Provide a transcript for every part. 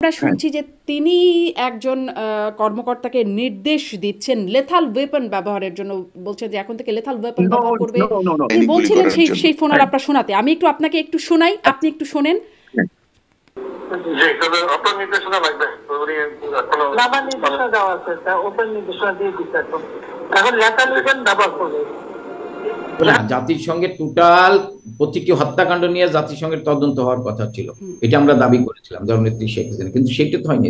আমরা হ্যাঁ, শুনছি যে তিনি একজন কর্মকর্তাকে নির্দেশ দিচ্ছেন লেথাল ওয়েপন ব্যবহারের জন্য, বলছেন যে এখন থেকে লেথাল ওয়েপন নো ব্যবহার করবে। নো নো নো তিনি গুলি বলছিলেন করার সেই জন্য। সেই ফোনার হ্যাঁ, আপনার শোনাতে, আমি একটু আপনাকে একটু শোনাই, আপনি একটু শোনেন। হ্যাঁ। জি, তবে আপনার নির্দেশনা লাগবে। উনি এখনো নামার নির্দেশনা দেওয়া আছে, ওপেন নির্দেশনা দিয়ে দিচ্ছে এখন। এখন লেখাল ওয়েপন ব্যবহার করবে। না, জাতিসংঘের টোটাল প্রতিটি হত্যাকাণ্ড নিয়ে জাতিসংঘের তদন্ত হওয়ার কথা ছিল, এটা আমরা দাবি করেছিলাম জননেত্রী শেখ হাসিনা, কিন্তু সেটা তো হয়নি।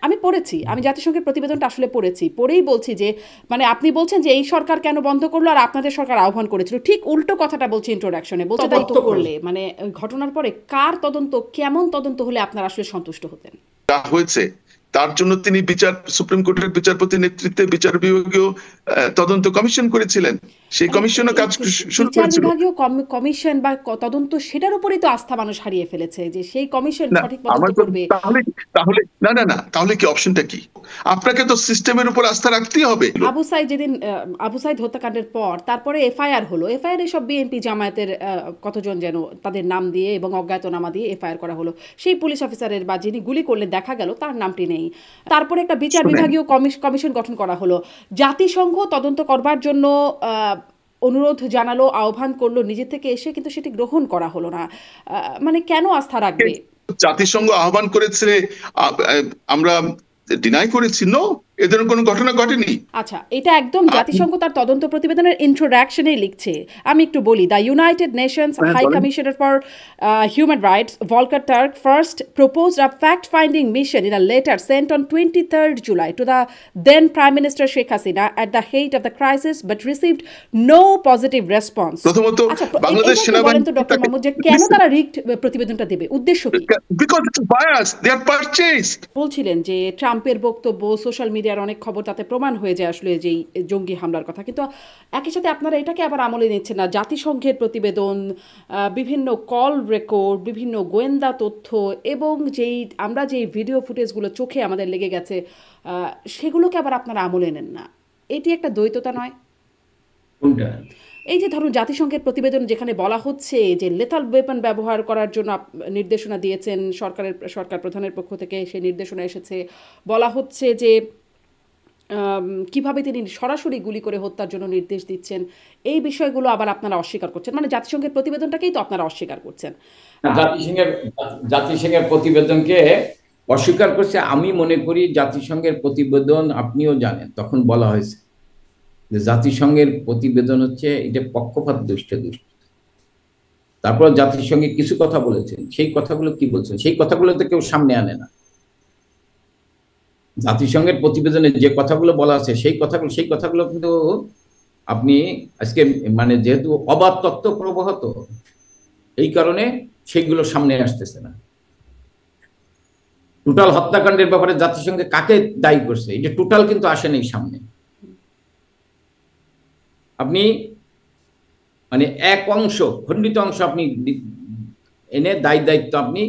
আমি পড়েছি, আমি জাতিসংঘের প্রতিবেদনটা আসলে পড়েছি, পড়েই বলছি যে মানে আপনি বলছেন যে এই সরকার কেন বন্ধ করলো আর আপনাদের সরকার আহ্বান করেছিল, ঠিক উল্টো কথাটা বলছি ইন্ট্রোডাকশনে, বলছে তাই তো করলে। মানে ওই ঘটনার পরে কার তদন্ত, কেমন তদন্ত হলে আপনারা আসলে সন্তুষ্ট হতেন? যা হয়েছে তার জন্য তিনি সুপ্রিম কোর্টের বিচারপতি নেতৃত্বে বিচার বিভাগীয় তদন্ত কমিশন করেছিলেন। সেই কমিশনও কাজ শুরু বিচার করেছিল। বিভাগীয় কমিশন বা তদন্ত, সেটার উপরেই তো আস্থা মানুষ হারিয়ে ফেলেছে, যে সেই কমিশন না, সঠিক তদন্ত আমার তো করবে। তাহলে তাহলে না না না, তাহলে কি অপশনটা কি? আপনাকে তো সিস্টেমের উপর আস্থা রাখতেই হবে। আবু সাইদ যেদিন আবু সাইদ হত্যাকাণ্ডের পর তারপরে এফআইআর হলো, এফআইআর সব বিএনপি জামায়াতের কতজন যেন তাদের নাম দিয়ে এবং অজ্ঞাতনামা দিয়ে এফআইআর করা হলো। সেই পুলিশ অফিসারের বা যিনি গুলি করলেন দেখা গেল তার নামটি নেই। তারপরে একটা বিচার বিভাগীয় কমিশন গঠন করা হলো, জাতিসংঘ তদন্ত করবার জন্য অনুরোধ জানালো, আহ্বান করলো নিজে থেকে এসে, কিন্তু সেটি গ্রহণ করা হলো না। মানে কেন আস্থা রাখবে? জাতিসংঘ আহ্বান করেছে, আমরা ডিনাই করেছি, নো, এ ধরনের কোনো ঘটনা ঘটেনি। আচ্ছা, এটা একদম জাতিসংঘ তার তদন্ত প্রতিবেদনের ইন্ট্রোডাকশনেই লিখছে। আমি একটু বলি, the United Nations High Commissioner for Human Rights Volker Turk first proposed a fact finding mission in a letter sent on 23rd July to the then Prime Minister Sheikh Hasina at the height of the crisis but received no positive response. প্রথমত আচ্ছা, বাংলাদেশ বলেন সেনাবাহিনী তো doctor Mohammad, যে কেন তারা rigged প্রতিবেদনটা দেবে, উদ্দেশ্য কি? Because it's bias, they are purchased. বলছিলেন যে ট্রাম্পের বক্তব্য, সোশ্যাল মিডিয়ার অনেক খবর তাতে প্রমাণ হয়ে যায় আসলে যেই জঙ্গি হামলার কথা, কিন্তু একই সাথে আপনারা এটাকে আবার আমলে নিচ্ছেন না। জাতিসংঘের প্রতিবেদন, বিভিন্ন কল রেকর্ড, বিভিন্ন গোয়েন্দা তথ্য এবং আমরা যেই ভিডিও ফুটেজগুলো চোখে আমাদের লেগে গেছে, সেগুলোকে আবার আপনারা আমলে নেন না। এটি একটা দ্বৈততা নয়? কোনটা? এই যে ধরুন জাতিসংঘের প্রতিবেদন যেখানে বলা হচ্ছে যে লেথাল ওয়েপন ব্যবহার করার জন্য নির্দেশনা দিয়েছেন সরকার প্রধানের পক্ষ থেকে, সেই নির্দেশনা এসেছে, বলা হচ্ছে যে কিভাবে তিনি সরাসরি গুলি করে হত্যার জন্য নির্দেশ দিচ্ছেন, এই বিষয়গুলো আবার আপনারা অস্বীকার করছেন। মানে জাতিসংঘের প্রতিবেদনটাকেই তো আপনারা অস্বীকার করছেন। জাতিসংঘের প্রতিবেদনকে অস্বীকার করছে। আমি মনে করি জাতিসংঘের প্রতিবেদন, আপনিও জানেন, তখন বলা হয়েছে যে জাতিসংঘের প্রতিবেদন হচ্ছে এটা পক্ষপাত দুষ্ট। তারপর জাতিসংঘে কিছু কথা বলেছেন, সেই কথাগুলো কি বলছেন, সেই কথাগুলো তো কেউ সামনে আনে না। জাতিসংঘের প্রতিবেদনে যে কথাগুলো বলা আছে সেই কথাগুলো কিন্তু আপনি আজকে মানে যেহেতু অবাধ তথ্য প্রবাহত, এই কারণে সেইগুলো সামনে আসতেছে না। টোটাল হত্যাকাণ্ডের ব্যাপারে জাতিসংঘে কাকে দায়ী করছে, এটা টোটাল কিন্তু আসেনি সামনে। আপনি মানে এক অংশ, খণ্ডিত অংশ আপনি এনে দায়িত্ব আপনি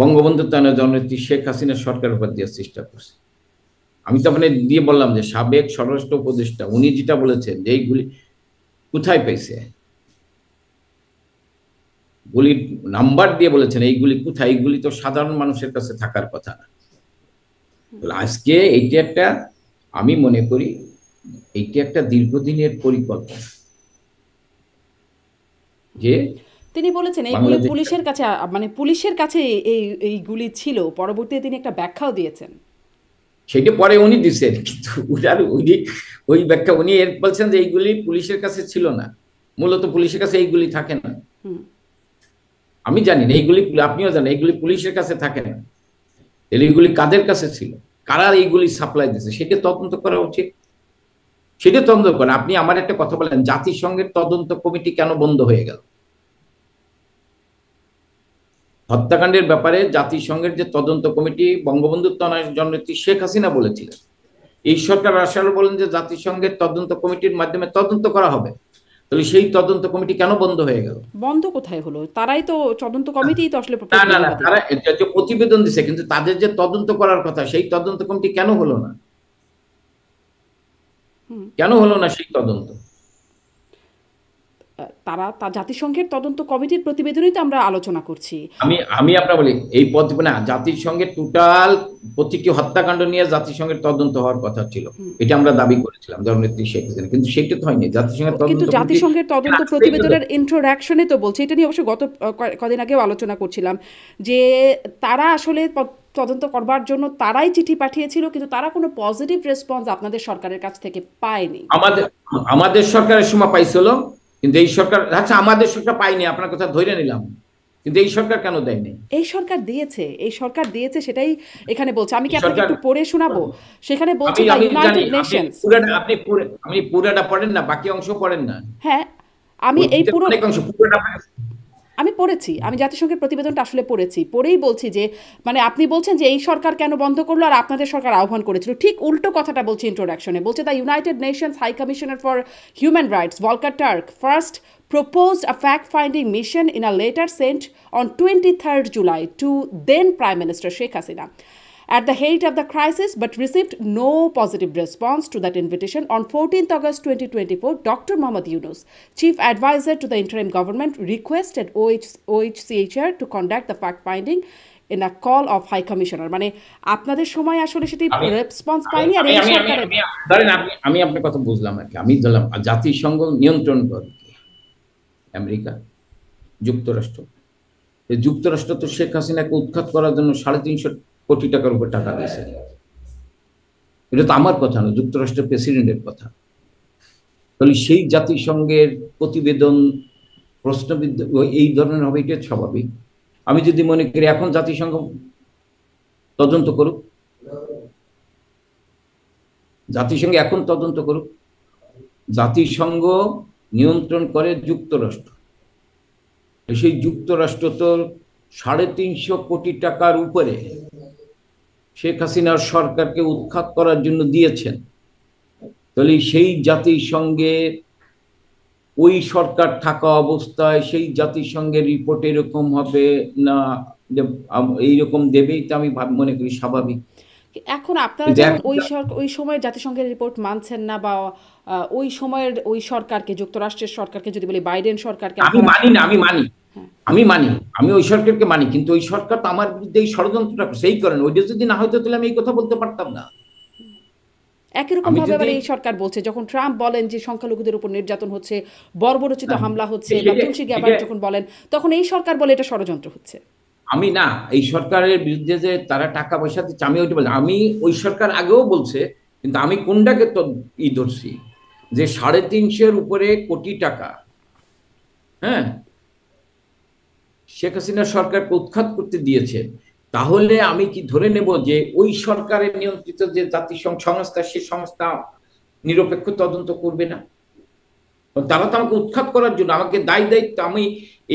বঙ্গবন্ধু জননেত্রী শেখ হাসিনা সরকারের উপর দেওয়ার চেষ্টা করছে। আমি তো আপনার দিয়ে বললাম যে সাবেক স্বরাষ্ট্র উপদেষ্টা উনি যেটা বলেছেন যে এইগুলি কোথায় পেয়েছে, গুলির নাম্বার দিয়ে বলেছেন এইগুলি কোথায়, এইগুলি তো সাধারণ মানুষের কাছে থাকার কথা না। আজকে এইটা একটা, আমি মনে করি এইটা একটা দীর্ঘদিনের পরিকল্পনা, যে তিনি বলেছেন এইগুলি পুলিশের কাছে, মানে পুলিশের কাছে এইগুলি ছিল, পরবর্তীতে তিনি একটা ব্যাখ্যাও দিয়েছেন। সেটা পরে উনি দিচ্ছেন, কিন্তু ওই ব্যাখ্যা উনি বলছেন যে এইগুলি পুলিশের কাছে ছিল না, মূলত পুলিশের কাছে এইগুলি থাকে না। আমি জানি না এইগুলি, আপনিও জানেন এইগুলি পুলিশের কাছে থাকে না। এইগুলি কাদের কাছে ছিল, কারা এইগুলি সাপ্লাই দিচ্ছে, সেটা তদন্ত করা উচিত, সেটা তদন্ত করে। আপনি আমার একটা কথা বলেন, জাতিসংঘের তদন্ত কমিটি কেন বন্ধ হয়ে গেল? হত্যাকাণ্ডের ব্যাপারে জাতিসংঘের যে তদন্ত কমিটি বঙ্গবন্ধু জননেত্রী শেখ হাসিনা বলেছিলেন, এই সরকার আসার বলেন যে জাতিসংঘের তদন্ত কমিটির মাধ্যমে তদন্ত করা হবে, তাহলে সেই তদন্ত কমিটি কেন বন্ধ হয়ে গেল? বন্ধ কোথায় হলো? তারাই তো তদন্ত কমিটি তো আসলে না, তারা যে প্রতিবেদন দিছে, কিন্তু তাদের যে তদন্ত করার কথা সেই তদন্ত কমিটি কেন হলো না? কেন হলো না সেই তদন্ত? জাতিসংঘের তদন্ত কমিটির প্রতিবেদনই তো আমরা আলোচনা করছি। আমি আপনার বলি এই না, জাতিসংঘের টোটাল প্রতিটি হত্যাকাণ্ড নিয়ে জাতিসংঘের তদন্ত হওয়ার কথা ছিল, এটা আমরা দাবি করেছিলাম জননেত্রী শেখ হাসিনা, কিন্তু সেটা তো হয়নি। কিন্তু জাতিসংঘের তদন্ত প্রতিবেদনের ইন্ট্রোডাকশনে তো বলছে, এটা নিয়ে অবশ্য গত কদিন আগেও আলোচনা করছিলাম, যে তারা আসলে তদন্ত করবার জন্য তারাই চিঠি পাঠিয়েছিল, কিন্তু তারা কোনো পজিটিভ রেসপন্স আপনাদের সরকারের কাছ থেকে পায়নি। আমাদের সরকারের সময় পাইছিল, কিন্তু এই সরকার, আচ্ছা আমাদের সরকার পাইনি, আপনার কথা ধরে নিলাম, কিন্তু এই সরকার কেন দেয়নি? এই সরকার দিয়েছে সেটাই এখানে বলছে। আমি কি আপনাকে একটু পড়ে শোনাবো? সেখানে বলছে ইউনাইটেড নেশনস। আপনি পুরোটা পড়েন না, বাকি অংশ পড়েন না? হ্যাঁ, আমি এই আমি পড়েছি, আমি জাতিসংঘের প্রতিবেদনটা আসলে পড়েছি, পড়েই বলছি যে মানে আপনি বলছেন যে এই সরকার কেন বন্ধ করলো আর আপনাদের সরকার আহ্বান করেছিল, ঠিক উল্টো কথাটা বলছে ইন্ট্রোডাকশনে। বলছে the United Nations High Commissioner for Human Rights Volker Turk first proposed a fact-finding mission in a letter sent on 23rd July to then Prime Minister Sheikh Hasina at the height of the crisis, but received no positive response to that invitation. On 14th August 2024, Dr. Mohammad Yunus, Chief Advisor to the interim government, requested OHCHR to conduct the fact-finding in a call of High Commissioner. মানে আপনাদের সময় আসলে সেটি response পায়নি, আর এই সরকারের ধরেন আমি আপনার কথা বুঝলাম আর কি। আমি ধরলাম জাতিসংঘ নিয়ন্ত্রণ করে আমেরিকা, যুক্তরাষ্ট্র। যুক্তরাষ্ট্র তো শেখ হাসিনাকে উৎখাত করার জন্য 350 কোটি টাকার উপর টাকা দিয়েছে। এটা তো আমার কথা না, যুক্তরাষ্ট্রের প্রেসিডেন্টের কথা। তাহলে সেই জাতিসংঘের প্রতিবেদন প্রশ্নবিদ্ধ এই ধরনের হবে, এটা স্বাভাবিক। আমি যদি মনে করি এখন জাতিসংঘ তদন্ত করুক, জাতিসংঘ এখন তদন্ত করুক। জাতিসংঘ নিয়ন্ত্রণ করে যুক্তরাষ্ট্র, সেই যুক্তরাষ্ট্র তো 350 কোটি টাকার উপরে শেখ হাসিনার সরকারকে উৎখাত করার জন্য দিয়েছেন। তাহলে সেই জাতিসংঘের ওই সরকার থাকা অবস্থায় সেই জাতিসংঘের রিপোর্ট এরকম হবে না, এইরকম দেবেই তো আমি মনে করি স্বাভাবিক। এখন আপনারা যেমন ওই সময়ের জাতিসংঘের রিপোর্ট মানছেন না, বা ওই সময়ের ওই সরকারকে, যুক্তরাষ্ট্রের সরকারকে যদি বলি, বাইডেন সরকারকে আমি মানি না, আমি ওই সরকারকে মানি, কিন্তু ওই সরকার তো আমার বিরুদ্ধে এই ষড়যন্ত্রটা সেই করেন। ওইটা যদি না হয়তো তাহলে আমি এই কথা বলতে পারতাম না। একই রকম ভাবে আবার এই সরকার বলছে, যখন ট্রাম্প বলেন যে সংখ্যালঘুদের উপর নির্যাতন হচ্ছে, বর্বরচিত হামলা হচ্ছে, বা তুলসী গ্যাবার্ড যখন বলেন, তখন এই সরকার বলে এটা ষড়যন্ত্র হচ্ছে। আমি না, এই সরকারের বিরুদ্ধে যে তারা টাকা পয়সা দিচ্ছে আমি ওইটা বলছি। আমি ওই সরকার আগেও বলছে, কিন্তু আমি কোনটাকে তো ধরছি যে 350 উপরে কোটি টাকা, হ্যাঁ, শেখ হাসিনা সরকারকে উৎখাত করতে দিয়েছে। তাহলে আমি কি ধরে নেব যে ওই সরকারের নিয়ন্ত্রিত যে জাতিসংঘ সংস্থা, সে সংস্থা নিরপেক্ষ তদন্ত করবে না? তারা তো আমাকে উৎখাত করার জন্য, আমাকে দায়িত্ব, আমি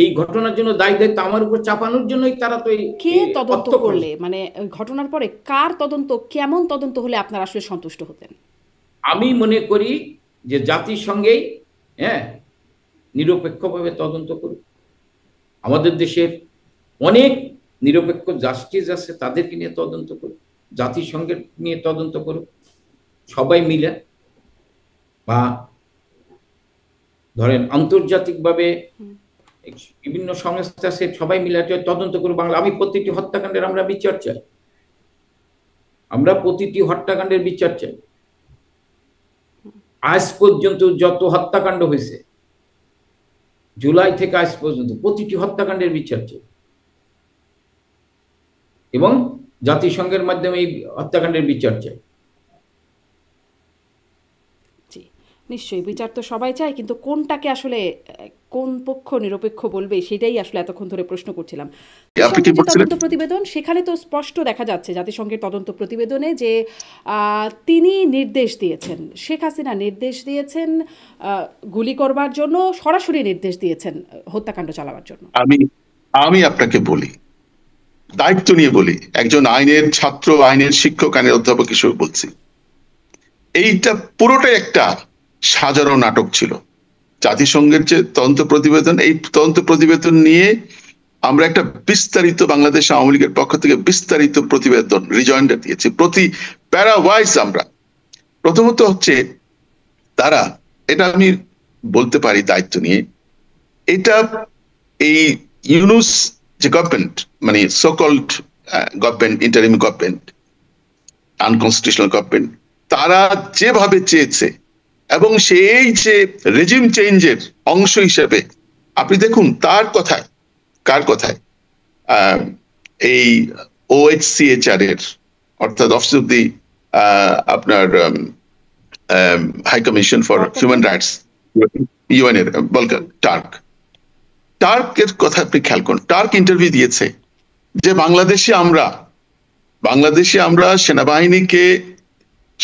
এই ঘটনার জন্য দায়িত্ব আমার উপর চাপানোর জন্যই তারা তো কে তদন্ত করলে, মানে ঘটনার পরে কার তদন্ত, কেমন তদন্ত হলে আপনারা আসলে সন্তুষ্ট হতেন? আমি মনে করি যে জাতিসংঘেই নিরপেক্ষভাবে তদন্ত করুক। আমাদের দেশের অনেক নিরপেক্ষ জাস্টিস আছে, তাদেরকে নিয়ে তদন্ত করুক, জাতিসংঘের নিয়ে তদন্ত করুক, সবাই মিলে, বা ধরেন আন্তর্জাতিকভাবে বিভিন্ন সংস্থা আছে, সবাই মিলে তদন্ত করুক। বাংলা, আমি প্রতিটি হত্যাকাণ্ডের আমরা বিচার চাই, আমরা প্রতিটি হত্যাকাণ্ডের বিচার চাই। আজ পর্যন্ত যত হত্যাকাণ্ড হয়েছে, জুলাই থেকে আজ পর্যন্ত প্রতিটি হত্যাকাণ্ডের বিচার চাই, এবং জাতিসংঘের মাধ্যমে এই হত্যাকাণ্ডের বিচার চাই। নিশ্চয়ই বিচার তো সবাই চায়, কিন্তু কোনটাকে আসলে কোন পক্ষ নিরপেক্ষ বলবে সেটাই আসলে এতক্ষণ ধরে প্রশ্ন করছিলাম। তদন্ত প্রতিবেদন, সেখানে তো স্পষ্ট দেখা যাচ্ছে জাতিসংঘের তদন্ত প্রতিবেদনে যে তিনি নির্দেশ দিয়েছেন, শেখ হাসিনা নির্দেশ দিয়েছেন গুলি করবার জন্য, সরাসরি নির্দেশ দিয়েছেন হত্যাকাণ্ড চালাবার জন্য। আমি আপনাকে বলি, দায়িত্ব নিয়ে বলি, একজন আইনের ছাত্র, আইনের শিক্ষক, আইনের অধ্যাপক হিসেবে বলছি, এইটা পুরোটাই একটা সাজানো নাটক ছিল। জাতিসংঘের যে তদন্ত প্রতিবেদন, এই তদন্ত প্রতিবেদন নিয়ে আমরা একটা বিস্তারিত, বাংলাদেশ আওয়ামী লীগের পক্ষ থেকে বিস্তারিত প্রতিবেদন রিজয়েন্ডার দিয়েছি, প্রতি প্যারা ওয়াইজ। আমরা প্রথমত হচ্ছে তারা, এটা আমি বলতে পারি দায়িত্ব নিয়ে, এটা এই ইউনুস যে গভর্নমেন্ট, মানে so-called government, interim government, unconstitutional government, তারা যেভাবে চেয়েছে এবং সেই যে রেজিম চেঞ্জের অংশ হিসেবে আপনি দেখুন তার কথায়, কার কথায়, এই OHCHR এর, অর্থাৎ অফিস অফ দি আপনার High Commission for Human Rights, UN এর বলকার টার্কের কথা আপনি খেয়াল করুন। টার্ক ইন্টারভিউ দিয়েছে যে বাংলাদেশে আমরা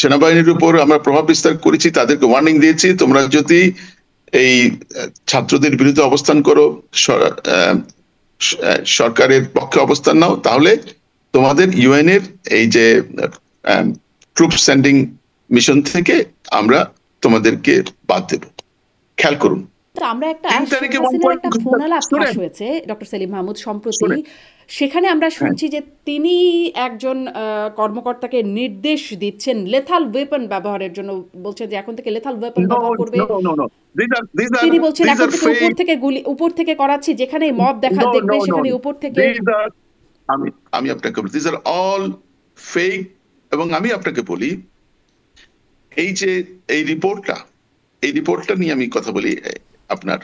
সেনাবাহিনীর উপর আমরা প্রভাব বিস্তার করেছি, তাদেরকে ওয়ার্নিং দিয়েছি, তোমরা যদি এই ছাত্রদের বিরুদ্ধে অবস্থান করো, সরকারের পক্ষে অবস্থান নাও, তাহলে তোমাদের UN এর এই যে ট্রুপ সেন্ডিং মিশন থেকে আমরা তোমাদেরকে বাদ দেব। খেয়াল করুন, আমরা একটা ফোন আলাপ ফাঁস হয়েছে ডক্টর সেলিম মাহমুদ সম্প্রতি, সেখানে আমরা শুনছি যে তিনি একজন কর্মকর্তাকে নির্দেশ দিচ্ছেন লেথাল ওয়েপন ব্যবহারের জন্য, বলছেন যে এখন থেকে লেথাল ওয়েপন ব্যবহার করবে। তিনি বলছেন এখন থেকে উপর থেকে করাচ্ছি, যেখানে মব দেখবে সেখানে উপর থেকে। আমি আপনাকে বলি, দিস আর অল ফেক। এবং আমি আপনাকে বলি, এই যে এই রিপোর্টটা নিয়ে আমি কথা বলি, আপনার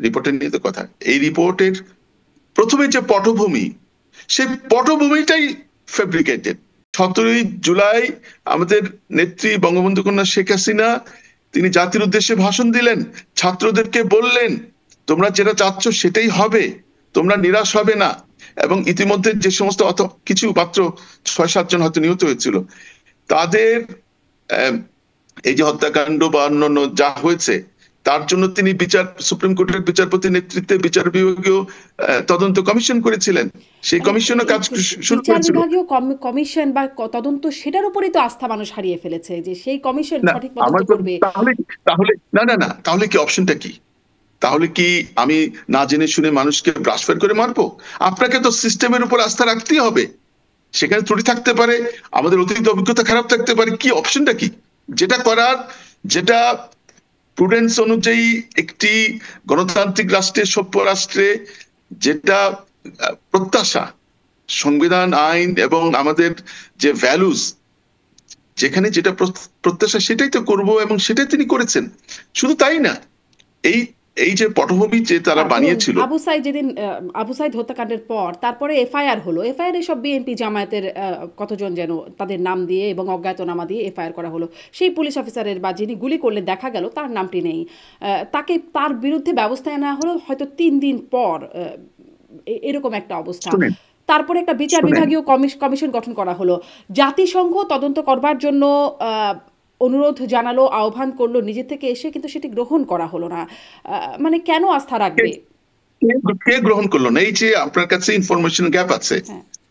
রিপোর্টের নিয়ে তো কথা। এই রিপোর্টের প্রথমে যে পটভূমি, সেই পটভূমিটাই ফেব্রিকেটেড। 17 জুলাই আমাদের নেত্রী বঙ্গবন্ধু কন্যা শেখ হাসিনা তিনি জাতির উদ্দেশ্যে ভাষণ দিলেন, ছাত্রদেরকে বললেন তোমরা যেটা চাচ্ছ সেটাই হবে, তোমরা নিরাশ হবে না। এবং ইতিমধ্যে যে সমস্ত কিছু মাত্র 6-7 জন হয়তো নিহত হয়েছিল, তাদের এই যে হত্যাকাণ্ড বা অন্যান্য যা হয়েছে তার জন্য তিনি সুপ্রিম কোর্টের বিচারপতির নেতৃত্বে বিচার বিভাগীয় তদন্ত কমিশন করেছিলেন। সেই কমিশনও কাজ শুরু করেছিল। বিভাগীয় কমিশন বা তদন্ত, সেটার উপরেই তো আস্থা মানুষ হারিয়ে ফেলেছে যে সেই কমিশন সঠিক তদন্ত করবে। তাহলে কি অপশনটা কি? তাহলে কি আমি না জেনে শুনে মানুষকে ব্রাশফায়ার করে মারবো? আপনাকে তো সিস্টেমের উপর আস্থা রাখতেই হবে। সেখানে ত্রুটি থাকতে পারে, আমাদের অতীত অভিজ্ঞতা খারাপ থাকতে পারে, কি অপশনটা কি? যেটা করার, যেটা প্রুডেন্স অনুযায়ী একটি গণতান্ত্রিক রাষ্ট্রে, সভ্য রাষ্ট্রে যেটা প্রত্যাশা, সংবিধান, আইন এবং আমাদের যে ভ্যালুস, যেখানে যেটা প্রত্যাশা সেটাই তো করব, এবং সেটাই তিনি করেছেন। শুধু তাই না, এই যে পটভূমি যে তারা বানিয়েছিল, আবু সাইদ হত্যাকাণ্ডের পর তারপরে এফআইআর হলো। এফআইআর সব বিএনপি জামায়াতের কতজন যেন তাদের নাম দিয়ে এবং অজ্ঞাতনামা দিয়ে এফআইআর করা হলো। সেই পুলিশ অফিসারের বা যিনি গুলি করলে দেখা গেল তার নামটি নেই, তার বিরুদ্ধে ব্যবস্থা নেওয়া হলো হয়তো 3 দিন পর, এরকম একটা অবস্থা। তারপরে একটা বিচার বিভাগীয় কমিশন গঠন করা হলো। জাতিসংঘ তদন্ত করবার জন্য অনুরোধ জানালো, আহ্বান করলো নিজে থেকে এসে, কিন্তু সেটি গ্রহণ করা হলো না। মানে কেন আস্থা রাখবে? কে গ্রহণ করলো না? এই যে আপনার কাছে ইনফরমেশন গ্যাপ আছে।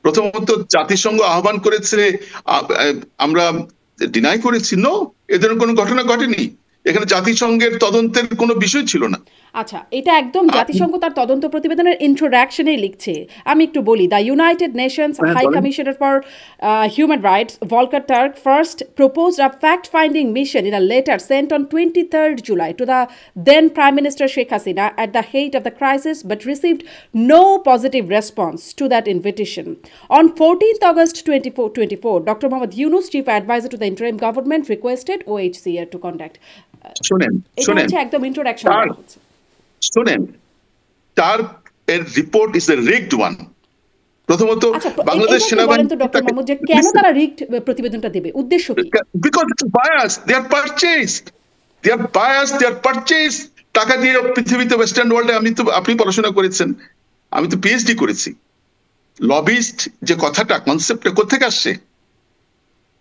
প্রথমত জাতিসংঘ আহ্বান করেছে, আমরা ডিনাই করেছি, নো, এ ধরনের কোনো ঘটনা ঘটেনি। এখানে জাতিসংঘের তদন্তের কোনো বিষয় ছিল না। আচ্ছা, এটা একদম জাতিসংঘ তার তদন্ত প্রতিবেদনের ইন্ট্রোডাকশনে লিখছে। আমি একটু বলি, the United Nations High Commissioner for Human Rights Volker Turk first proposed a fact-finding mission in a letter sent on 23rd July to the then Prime Minister Sheikh Hasina at the height of the crisis, but received no positive response to that invitation. On 14th August 2024, Dr. Mohammad Yunus, Chief Advisor to the interim government, requested OHCR to conduct. একদম introduction হচ্ছে। শুনেন, তার report is a rigged one. প্রথমত বাংলাদেশ সেনাবাহিনী doctor Mohammad, যে কেন তারা rigged প্রতিবেদনটা দেবে, উদ্দেশ্য কি? Because it's bias, they are purchased, টাকা দিয়ে পৃথিবীতে ওয়েস্টার্ন ওয়ার্ল্ডে। আপনি পড়াশোনা করেছেন, আমি তো পিএইচডি করেছি। লবিস্ট যে কথাটা, কনসেপ্টটা কোথা থেকে আসছে?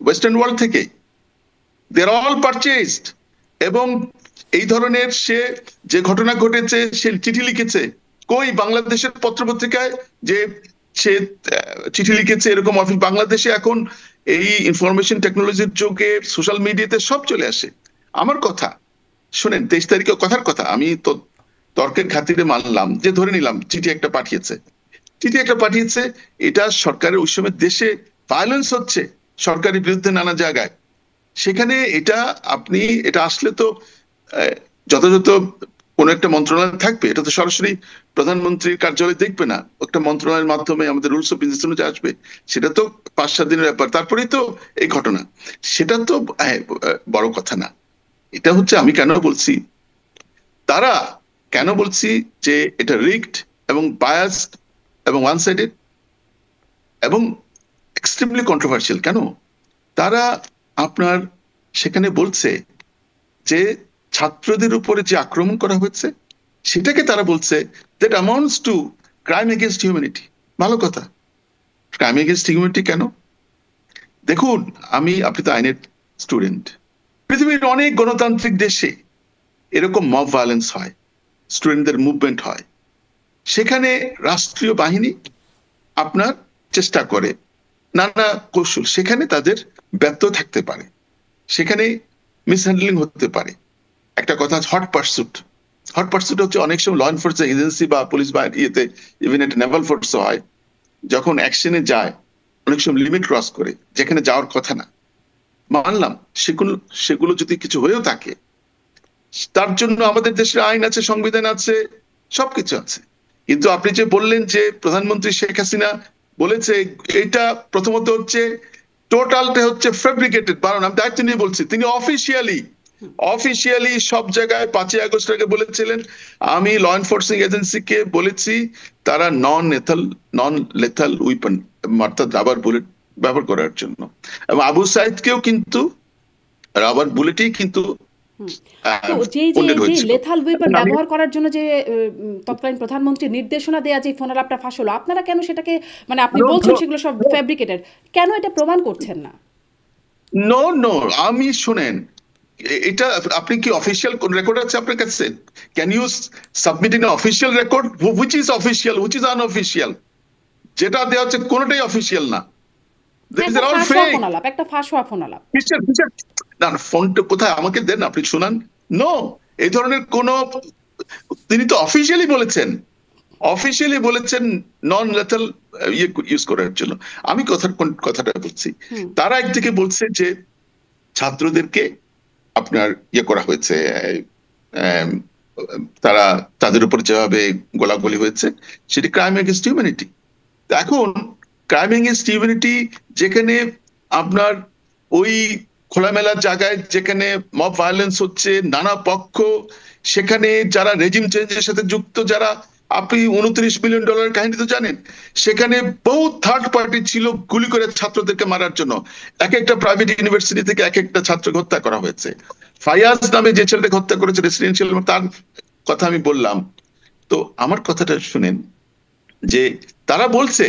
ওয়েস্টার্ন ওয়ার্ল্ড থেকে। দে আর অল পারচেজড। এবং এই ধরনের সে যে ঘটনা ঘটেছে, সে চিঠি লিখেছে, কই বাংলাদেশের পত্রপত্রিকায় যে সে চিঠি লিখেছে এরকম অফিস? বাংলাদেশে এখন এই ইনফরমেশন টেকনোলজির যুগে সোশ্যাল মিডিয়াতে সব চলে আসে। আমার কথা শুনেন, 23 তারিখে কথার কথা, আমি তো তর্কের খাতিরে মানলাম যে ধরে নিলাম চিঠি একটা পাঠিয়েছে। এটা সরকারের ওই সময় দেশে ভায়োলেন্স হচ্ছে সরকারের বিরুদ্ধে নানা জায়গায়, সেখানে এটা আসলে তো যথাযথ কোন একটা মন্ত্রণালয় থাকবে, এটা তো সরাসরি প্রধানমন্ত্রীর কার্যালয় দেখবে না, একটা মন্ত্রণালয়ের মাধ্যমে আমাদের রুলস অফ বিজনেস অনুযায়ী আসবে, সেটা তো 5-7 দিনের ব্যাপার, তারপরেই তো এই ঘটনা। সেটা তো বড় কথা না। এটা হচ্ছে আমি কেন বলছি, তারা কেন বলছি যে এটা রিগড এবং বায়াসড এবং ওয়ান সাইডেড এবং এক্সট্রিমলি কন্ট্রোভার্সিয়াল। কেন? তারা আপনার সেখানে বলছে যে ছাত্রদের উপরে যে আক্রমণ করা হয়েছে সেটাকে তারা বলছে that amounts two crime against humanity. ভালো কথা, ক্রাইম এগেনস্ট হিউম্যানিটি কেন? দেখুন, আপনি তো আইনের স্টুডেন্ট, পৃথিবীর অনেক গণতান্ত্রিক দেশে এরকম মব ভায়োলেন্স হয়, স্টুডেন্টদের মুভমেন্ট হয়, সেখানে রাষ্ট্রীয় বাহিনী আপনার চেষ্টা করে নানা কৌশল, সেখানে তাদের ব্যর্থ থাকতে পারে, সেখানে মিসহ্যান্ডলিং হতে পারে। একটা কথা, হট পার্সুট হচ্ছে অনেক সময় ল এনফোর্সমেন্ট এজেন্সি বা পুলিশ বা ইয়েতে, ইভেন একটা নেভাল ফোর্সও হয়, যখন অ্যাকশনে যায় অনেক সময় লিমিট ক্রস করে, যেখানে যাওয়ার কথা না। মানলাম সেগুলো যদি কিছু হয়েও থাকে, তার জন্য আমাদের দেশের আইন আছে, সংবিধান আছে, সবকিছু আছে। কিন্তু আপনি যে বললেন যে প্রধানমন্ত্রী শেখ হাসিনা বলেছে, এটা প্রথমত হচ্ছে টোটালটা হচ্ছে ফেব্রিকেটেড। কারণ আমি দায়িত্ব নিয়ে বলছি, তিনি অফিসিয়ালি সব জায়গায় 5ই আগস্ট আগে বলেছিলেন, আমি ল এনফোর্সিং এজেন্সিকে বলেছি তারা নন লেথাল উইপন অর্থাৎ রাবার বুলেট ব্যবহার করার জন্য, এবং আবু সাইদকেও কিন্তু রাবার বুলেটই কিন্তু তো যে লেথাল ওয়েপন ব্যবহার করার জন্য যে তৎকালীন প্রধানমন্ত্রী নির্দেশনা দেয়া যে ফোন আলাপটা ফাঁস হলো, আপনারা কেন সেটাকে, মানে আপনি বলছেন সেগুলো সব ফ্যাব্রিকেটেড, কেন এটা প্রমাণ করছেন না? নো, আমি শুনেন, এটা আপনি কি অফিসিয়াল কোন রেকর্ড আছে আপনার কাছে? Can you submit in official record which is official, which is unofficial? যেটা দেওয়া হচ্ছে কোনটাই অফিসিয়াল না। একটা ফাঁস হওয়া ফোন আলাপ। না, ফোনটা কোথায় আমাকে দেন, আপনি শোনান। নো, এই ধরনের কোন, তিনি তো অফিসিয়ালি বলেছেন নন লেথাল ইউজ করার জন্য। আমি কথাটা বলছি, তারা একদিকে বলছে যে ছাত্রদেরকে আপনার করা হয়েছে, তাদের উপর যেভাবে গোলাগুলি হয়েছে সেটি ক্রাইম এগেনস্ট হিউম্যানিটি। এখন ক্রাইম এগেনস্ট হিউম্যানিটি যেখানে আপনার ওই খোলামেলা জায়গায় যেখানে মব ভায়োলেন্স হচ্ছে, নানা পক্ষ, সেখানে যারা রেজিম চেঞ্জের সাথে যুক্ত, যারা, আপনি $29 মিলিয়ন কাহিনী তো জানেন, সেখানে বহু থার্ড পার্টি ছিল গুলি করে ছাত্রদেরকে মারার জন্য। এক একটা প্রাইভেট ইউনিভার্সিটি থেকে এক একটা ছাত্রকে হত্যা করা হয়েছে। ফায়াজ নামে যে ছেলেটাকে হত্যা করেছে রেসিডেন্সিয়াল, তার কথা আমি বললাম। তো আমার কথাটা শুনেন, যে তারা বলছে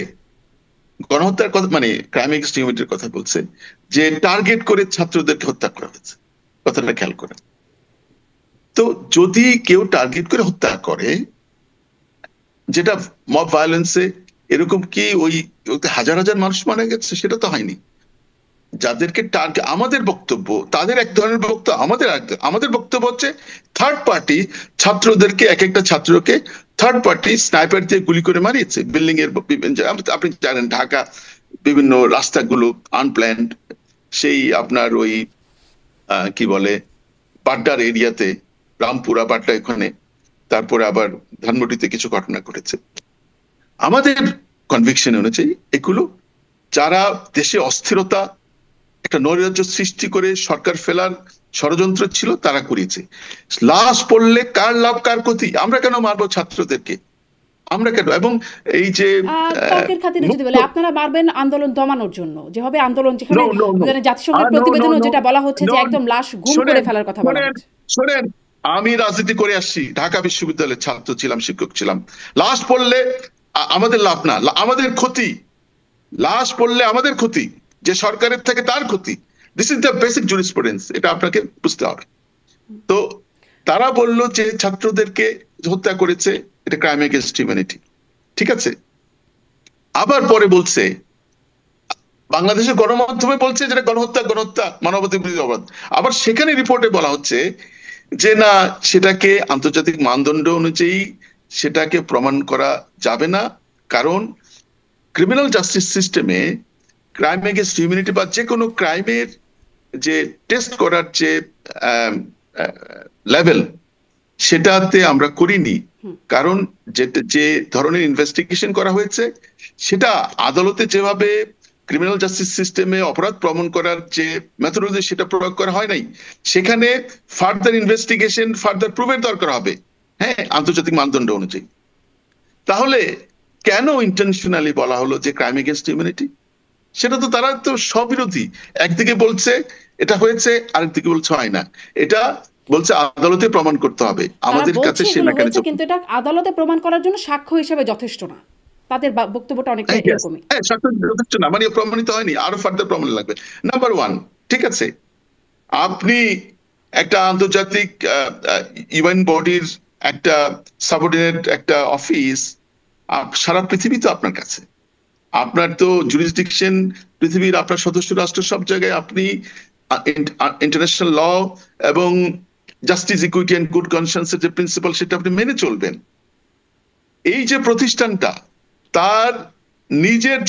গণহত্যার কথা, মানে ক্রাইম এগেইনস্ট হিউম্যানিটির কথা বলছে, যে টার্গেট করে ছাত্রদেরকে হত্যা করা হয়েছে। কথাটা খেয়াল করেন। তো যদি কেউ টার্গেট করে হত্যা করে, যেটা মব ভায়োলেন্সে এরকম কি ওই হাজার হাজার মানুষ মারা গেছে, সেটা তো হয়নি। যাদেরকে টার্গেট, আমাদের বক্তব্য, তাদের এক ধরনের বক্তব্য, আমাদের বক্তব্য হচ্ছে থার্ড পার্টি ছাত্রদেরকে, এক একটা ছাত্রকে থার্ড পার্টি স্নাইপার দিয়ে গুলি করে মারিয়েছে। বিল্ডিং এর আপনি জানেন, ঢাকা বিভিন্ন রাস্তাগুলো আনপ্ল্যান্ড, সেই আপনার ওই কি বলে বাড্ডার এরিয়াতে, রামপুরা বাড্ডা এখানে, তারপরে আবার ধানমন্ডিতে কিছু ঘটনা ঘটেছে। আমাদের কনভিকশন অনুযায়ী এগুলো যারা দেশে অস্থিরতা, একটা নৈরাজ্য সৃষ্টি করে সরকার ফেলার ষড়যন্ত্র ছিল, তারা করিয়েছে। লাশ পড়লে কার লাভ কার ক্ষতি? আমরা কেন মারবো ছাত্রদেরকে? আমরা কেন? এবং এই যে তর্কের খাতিরে যদি বলে, আপনারা মারবেন আন্দোলন দমানোর জন্য, যে হবে আন্দোলন, যেখানে জাতিসংঘের প্রতিবেদনে যেটা বলা হচ্ছে যে একদম লাশ গুম করে ফেলার কথা বলা হচ্ছে। শোনেন, আমি রাজনীতি করে আসছি, ঢাকা বিশ্ববিদ্যালয়ের ছাত্র ছিলাম, শিক্ষক ছিলাম। লাশ পড়লে আমাদের লাভ না, আমাদের ক্ষতি। লাশ পড়লে আমাদের ক্ষতি, যে সরকারের থেকে তার ক্ষতি। This is the basic jurisprudence, এটা আপনাকে বুঝতে হবে। তো তারা বলল যে ছাত্রদেরকে হত্যা করেছে, এটা ক্রাইম এগেইনস্ট হিউম্যানিটি, ঠিক আছে। আবার পরে বলছে, বাংলাদেশের গণমাধ্যমে বলছে যেটা গণহত্যা, মানবতাবিরোধী বিরোধী অপরাধ। আবার সেখানে রিপোর্টে বলা হচ্ছে যে না, সেটাকে আন্তর্জাতিক মানদণ্ড অনুযায়ী সেটাকে প্রমাণ করা যাবে না, কারণ ক্রিমিনাল জাস্টিস সিস্টেমে ক্রাইম এগেইনস্ট হিউম্যানিটি বা যে কোনো ক্রাইমের যে টেস্ট করার যে লেভেল, সেটাতে আমরা করিনি, কারণ যে ধরনের ইনভেস্টিগেশন করা হয়েছে সেটা আদালতে যেভাবে ক্রিমিনাল জাস্টিস সিস্টেমে অপরাধ প্রমাণ করার যে মেথোডলজি সেটা প্রয়োগ করা হয় নাই। সেখানে ফার্দার ইনভেস্টিগেশন, ফার্দার প্রুফের দরকার হবে, হ্যাঁ, আন্তর্জাতিক মানদণ্ড অনুযায়ী। তাহলে কেন ইন্টেনশনালি বলা হলো যে ক্রাইম এগেইনস্ট হিউম্যানিটি? সেটা তো তারা তো স্ববিরোধী। একদিকে বলছে এটা হয়েছে, আরেকদিকে বলছে হয় না। এটা বলছে আদালতে প্রমাণ করতে হবে, আমাদের কাছে সে মেকানিজম, কিন্তু এটা আদালতে প্রমাণ করার জন্য সাক্ষ্য হিসেবে যথেষ্ট না। তাদের বক্তব্যটা অনেকটা এরকমই। হ্যাঁ, সাক্ষ্য যথেষ্ট না, মানে প্রমাণিত হয়নি, আরো ফার্দার প্রমাণ লাগবে। নাম্বার ওয়ান, ঠিক আছে, আপনি একটা আন্তর্জাতিক ইউএন বডির একটা সাবঅর্ডিনেট একটা অফিস, সারা পৃথিবী তো আপনার কাছে, আপনার তো জুরিসডিকশন পৃথিবীর আপনার সদস্য রাষ্ট্র সব জায়গায়, আপনি ইন্টারন্যাশনাল ল এবং জাস্টিস, ইকুইটি এন্ড গুড কনসায়েন্সের যে প্রিন্সিপাল সেটা আপনি মেনে চলবেন। এই যে প্রতিষ্ঠানটা তার নিজের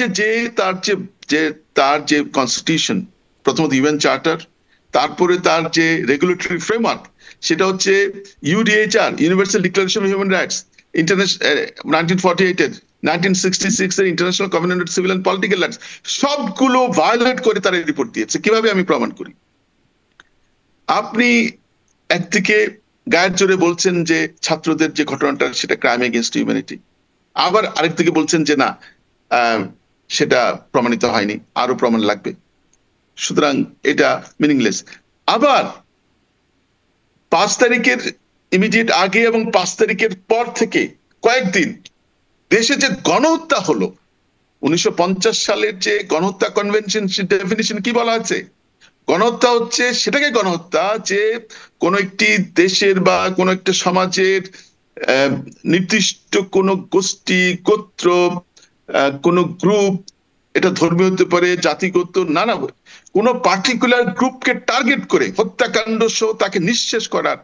তার যে কনস্টিটিউশন, প্রথমত ইউএন চার্টার, তারপরে তার যে রেগুলেটরি ফ্রেমওয়ার্ক সেটা হচ্ছে UDHR, Universal Declaration of Human Rights, International 1948 এর, 1966 এর International Covenant on Civil and Political Rights, সবগুলো ভায়োলেট করে তারা রিপোর্ট দিয়েছে। কিভাবে আমি প্রমাণ করি? আপনি একদিকে গায়ের জোরে বলছেন যে ছাত্রদের যে ঘটনাটা সেটা ক্রাইম এগেইনস্ট হিউম্যানিটি, আবার আরেকদিকে বলছেন যে না, সেটা প্রমাণিত হয়নি, আরো প্রমাণ লাগবে, সুতরাং এটা মিনিংলেস। আবার 5 তারিখের ইমিডিয়েট আগে এবং 5 তারিখের পর থেকে কয়েকদিন দেশে যে গণহত্যা হলো, 1950 সালের যে গণহত্যা কনভেনশন ডেফিনিশন কি বলা আছে? গণহত্যা হচ্ছে সেটাকে গণহত্যা যে কোন একটি দেশের বা কোন একটা সমাজের নির্দিষ্ট কোন গোষ্ঠী, গোত্র, কোন গ্রুপ, এটা ধর্মীয় হতে পারে, জাতিগত, নানা, কোন পার্টিকুলার গ্রুপকে টার্গেট করে হত্যাকাণ্ড সহ তাকে নিঃশেষ করার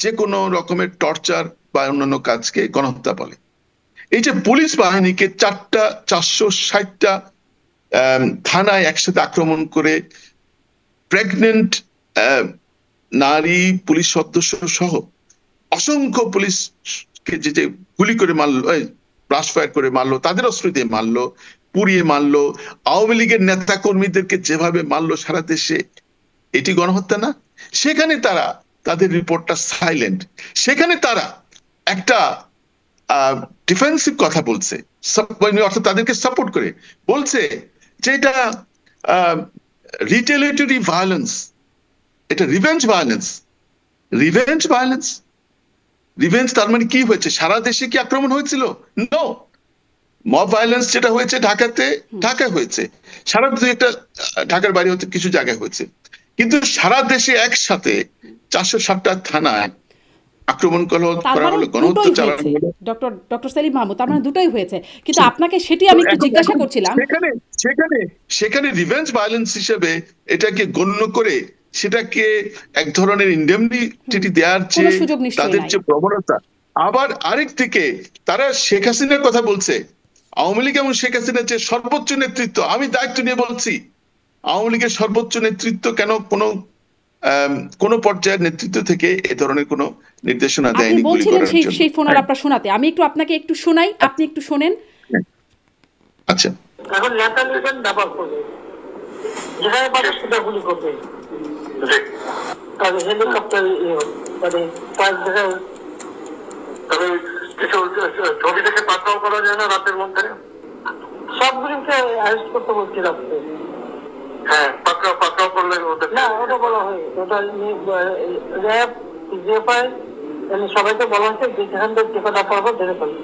যে কোনো রকমের টর্চার বা অন্যান্য কাজকে গণহত্যা বলে। এই যে পুলিশ বাহিনীকে 460টা থানায় একসাথে আক্রমণ করে প্রেগনেন্ট নারী পুলিশ সদস্য সহ অসংখ্য পুলিশকে যে গুলি করে মারলো, ব্রাশ ফায়ার করে মারলো, তাদের অস্ত্র দিয়ে মারলো, পুড়িয়ে মারলো, আওয়ামী লীগের নেতা কর্মীদেরকে যেভাবে মারলো সারা দেশে, এটি গণহত্যা না? সেখানে তারা তাদের রিপোর্টটা সাইলেন্ট, সেখানে তারা একটা ডিফেন্সিভ কথা বলছে, অর্থাৎ তাদেরকে সাপোর্ট করে বলছে যে এটা রিটেলিয়েটরি ভায়োলেন্স, এটা revenge violence. Revenge violence, revenge তার মানে কি হয়েছে? সারা দেশে কি আক্রমণ হয়েছিল? নো, মব ভায়োলেন্স যেটা হয়েছে ঢাকায় হয়েছে, সারা একটা ঢাকার বাইরে হতে কিছু জায়গায় হয়েছে, কিন্তু সারা দেশে একসাথে 460টা থানায় আক্রমণ করা হলো, গণহত্যা চালানো হলো। ডক্টর সেলিম মাহমুদ, তার মানে দুটোই হয়েছে, কিন্তু আপনাকে সেটি আমি একটু জিজ্ঞাসা করছিলাম, সেখানে রিভেঞ্জ ভায়োলেন্স হিসেবে এটাকে গণ্য করে সেটাকে এক ধরনের ইন্ডেমনিটি দেওয়ার যে তাদের যে প্রবণতা। আবার আরেক দিকে তারা শেখ হাসিনার কথা বলছে, আওয়ামী লীগ এবং শেখ হাসিনার যে সর্বোচ্চ নেতৃত্ব, আমি দায়িত্ব নিয়ে বলছি, আওয়ামী লীগের সর্বোচ্চ নেতৃত্ব কেন কোন পর্যায়ের নেতৃত্ব থেকে এ ধরনের কোন নির্দেশনা দেয়নি গুলি করার জন্য। সেই ফোনার আপনার শোনাতে, আমি একটু আপনাকে একটু শোনাই, আপনি একটু শোনেন। আচ্ছা, এখন নেতা নিবেন ব্যবহার করবে, যেখানে পারে সেটা গুলি করবে, তাদের হেলিকপ্টার মানে পাঁচ জায়গায়। তবে কিছু ছবি থেকে পাকড়াও করা যায় না রাতের মধ্যে? সবগুলিকে অ্যারেস্ট করতে বলছি রাখতে। হ্যাঁ, পাকড়াও করলে না, ওটা বলা হয়, ওটা র্যাব জিএফআই সবাইকে বলা হয়েছে যে যেখান থেকে টিকাটা পারবো ধরে ফেলবে,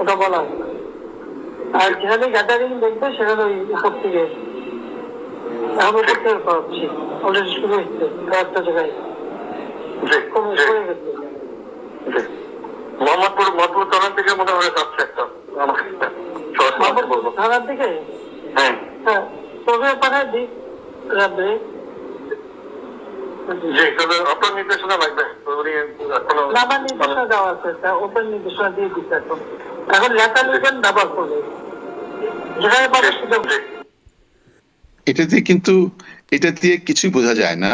ওটা বলা হয়। আর যেখানে গ্যাদারিং দেখবে সেখানে ওই উপর থেকে, এখন উপর থেকে পাচ্ছি অলরেডি শুরু হচ্ছে কয়েকটা জায়গায় কমে গেছে। মোহাম্মদপুর থানার দিকে মনে হয় যাচ্ছে একটা, থানার দিকে। হ্যাঁ, তবে পাঠায় দিক র্যাবে। আপনার নির্দেশনা লাগবে? আমার নির্দেশনা দেওয়া আছে, ওপেন নির্দেশনা দিয়ে দিচ্ছে এখন লেখা লিখবেন ব্যবহার করবে, যেখানে পারে সেটা। এটা দিয়ে কিছুই বোঝা যায় না।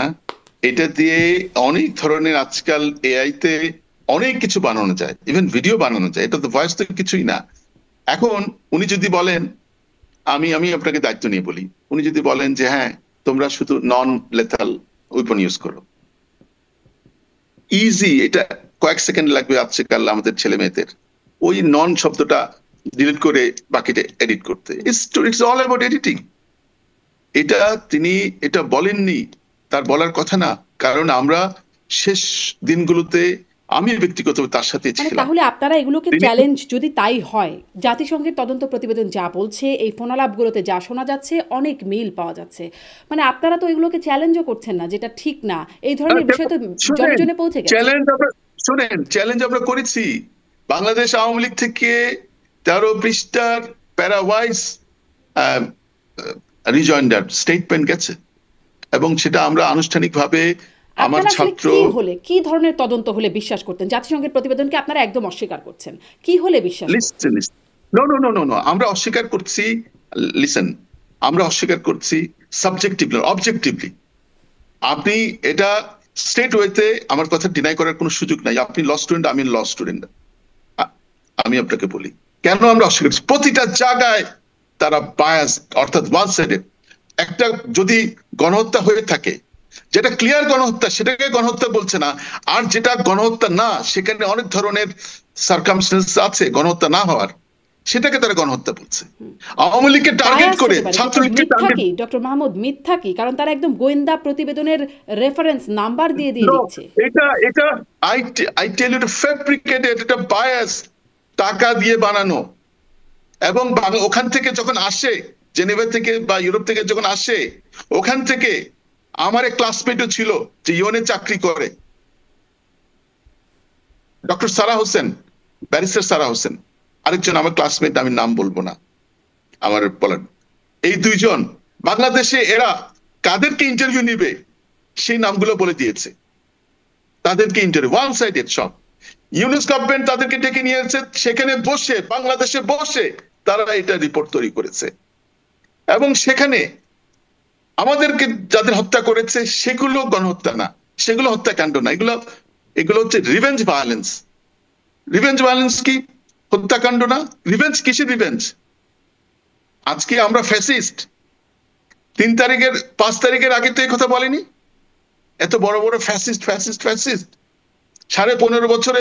এটা দিয়ে অনেক ধরনের আজকাল এআই তে অনেক কিছু বানানো যায়, ইভেন ভিডিও বানানো যায়। এটা তো ভয়েস তো কিছুই না। এখন উনি যদি বলেন, আমি আপনাকে দায়িত্ব নিয়ে বলি, উনি যদি বলেন যে হ্যাঁ তোমরা শুধু নন লেথাল ওয়েপন ইউজ করো, ইজি, এটা কয়েক সেকেন্ড লাগবে আজকাল আমাদের ছেলে মেয়েদের ওই নন শব্দটা ডিলিট করে বাকিটা এডিট করতে। It's all about editing. এটা তিনি এটা বলেননি, তার বলার কথা না, কারণ আমরা শেষ দিনগুলোতে আমি ব্যক্তিগতভাবে তার সাথে মানে ছিলাম। তাহলে আপনারা এগুলোকে চ্যালেঞ্জ, যদি তাই হয়, জাতিসংঘের তদন্ত প্রতিবেদন যা বলছে, এই ফোনালাপগুলোতে যা শোনা যাচ্ছে, অনেক মিল পাওয়া যাচ্ছে, মানে আপনারা তো এগুলোকে চ্যালেঞ্জও করছেন না, যেটা ঠিক না। এই ধরনের বিষয় তো জনে জনে পৌঁছে গেছে। চ্যালেঞ্জ আমরা করেছি। বাংলাদেশ আওয়ামী লীগ থেকে 13 পৃষ্ঠার প্যারাওয়াইজ রিজয়েন্ডার স্টেটমেন্ট গেছে, এবং সেটা আমরা আনুষ্ঠানিকভাবে আমার আপনারা আসলে ছাত্র কি হলে, কি ধরনের তদন্ত হলে বিশ্বাস করতেন? জাতিসংঘের প্রতিবেদনকে আপনারা একদম অস্বীকার করছেন, কি হলে বিশ্বাস করতেন? নো, আমরা অস্বীকার করছি। লিসেন, আমরা অস্বীকার করছি সাবজেক্টিভলি, অবজেক্টিভলি। আপনি এটা স্ট্রেট ওয়েতে আমার কথা ডিনাই করার কোনো সুযোগ নাই। আপনি ল স্টুডেন্ট, আমি ল স্টুডেন্ট। আমি আপনাকে বলি কেন আমরা অস্বীকার করছি। প্রতিটা জায়গায় তারা বায়াস, অর্থাৎ ওয়ান সাইডেড। একটা যদি গণহত্যা হয়ে থাকে, যেটা ক্লিয়ার গণহত্যা, সেটাকে গণহত্যা বলছে না। আর যেটা গণহত্যা না, সেখানে অনেক ধরনের সার্কামস্টেন্স আছে গণহত্যা না হওয়ার, সেটাকে তারা গণহত্যা বলছে। আওয়ামী লীগকে টার্গেট করে, ছাত্রলীগকে টার্গেট। ডক্টর মাহমুদ, মিথ্যা কি? কারণ তারা একদম গোয়েন্দা প্রতিবেদনের রেফারেন্স নাম্বার দিয়ে দিচ্ছে। এটা আই টেল ইউ, ফেব্রিকেটেড, এটা বায়াস, টাকা দিয়ে বানানো। এবং ওখান থেকে যখন আসে, জেনেভা থেকে বা ইউরোপ থেকে যখন আসে, ওখান থেকে আমার এক ক্লাসমেটও ছিল যে ইউএনএ চাকরি করে, ডক্টর সারা হোসেন, ব্যারিস্টার সারা হোসেন। আরেকজন আমার ক্লাসমেট, আমি নাম বলবো না, আমার বলেন। এই দুইজন বাংলাদেশে এরা কাদেরকে ইন্টারভিউ নিবে সেই নামগুলো বলে দিয়েছে। তাদেরকে ইন্টারভিউ ওয়ান সাইডেড সব। ইউনুস গভর্নমেন্ট তাদেরকে ডেকে নিয়েছে, সেখানে বসে, বাংলাদেশে বসে তারা এটা রিপোর্ট তৈরি করেছে। এবং সেখানে আমাদেরকে যাদের হত্যা করেছে সেগুলো গণহত্যা না, সেগুলো হত্যাকাণ্ড না, এগুলো হচ্ছে রিভেঞ্জ ভায়োলেন্স। রিভেঞ্জ ভায়োলেন্স কি হত্যাকাণ্ড না? রিভেঞ্জ কিসের রিভেঞ্জ? আজকে আমরা ফ্যাসিস্ট, 5 তারিখের আগে তো এই কথা বলেনি। এত বড় বড় ফ্যাসিস্ট 15.5 বছরে